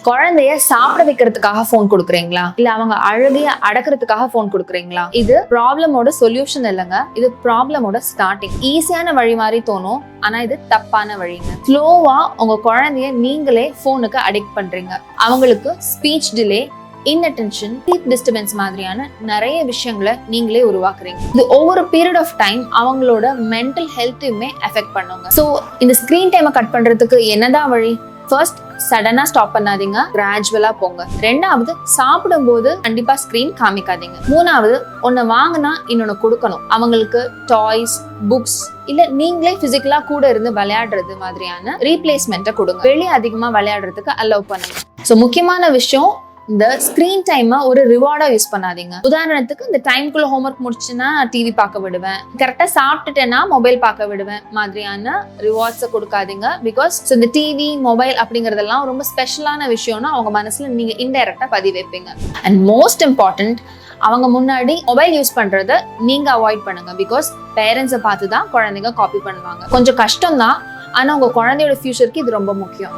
குழந்தைய சாப்பிட வைக்கிறதுக்காக போன் கொடுக்குறீங்களா, இல்ல அவங்க அழுகைய அடக்கிறதுக்காக போன் கொடுக்குறீங்களா? இது ப்ராப்ளமோட சொல்யூஷன் இல்லைங்க, இது ப்ராப்ளமோட ஸ்டார்டிங். ஈஸியான வழி மாதிரி தோணும், ஆனா இது தப்பான வழிங்க. ஸ்லோவா உங்க குழந்தைய நீங்களே போனுக்கு அடிக்ட் பண்றீங்க. அவங்களுக்கு speech delay, inattention, sleep disturbance மாதிரியான நிறைய விஷயங்களை நீங்களே உருவாக்குறீங்க. இது ஒவ்வொரு பீரியட் ஆஃப் டைம் அவங்களோட மென்டல் ஹெல்த்தையுமே எஃபெக்ட் பண்ணுங்க. ஸோ இந்த ஸ்கிரீன் டைமை கட் பண்றதுக்கு என்னதான் வழி? ஃபர்ஸ்ட், சடனா ஸ்டாப் பண்ணாதீங்க, கிராஜுவலா போங்க. ரெண்டாவது, சாப்பிடும்போது கண்டிப்பா ஸ்கிரீன் காமிக்காதீங்க. மூணாவது, ஒன்னு வாங்கினா இன்னொன்னு கொடுக்கணும். அவங்களுக்கு டாய்ஸ், புக்ஸ், இல்ல நீங்களே பிசிக்கலா கூட இருந்து விளையாடுறது மாதிரியான ரீப்ளேஸ்மெண்ட்டை கொடுங்க. வெளியே அதிகமா விளையாடுறதுக்கு அலோவ் பண்ணுங்க. ஸோ முக்கியமான விஷயம், இந்த ஸ்கிரீன் டைமை ஒரு ரிவார்டா யூஸ் பண்ணாதீங்க. உதாரணத்துக்கு, இந்த டைம்குள்ள ஹோம்ஒர்க் முடிச்சுன்னா டிவி பார்க்க விடுவேன், கரெக்டா சாப்பிட்டுட்டேன்னா மொபைல் பார்க்க விடுவேன் மாதிரியான ரிவார்ட்ஸை கொடுக்காதீங்க. பிகாஸ் இந்த டிவி, மொபைல் அப்படிங்கறதெல்லாம் ரொம்ப ஸ்பெஷலான விஷயம்னா அவங்க மனசுல நீங்க இன்டைரக்டா பதிவு வைப்பீங்க. அண்ட் மோஸ்ட் இம்பார்ட்டன்ட், அவங்க முன்னாடி மொபைல் யூஸ் பண்றத நீங்க அவாய்ட் பண்ணுங்க. பிகாஸ் பேரண்ட்ஸை பார்த்து தான் குழந்தைங்க காப்பி பண்ணுவாங்க. கொஞ்சம் கஷ்டம் தான், ஆனா உங்க குழந்தையோட ஃபியூச்சருக்கு இது ரொம்ப முக்கியம்.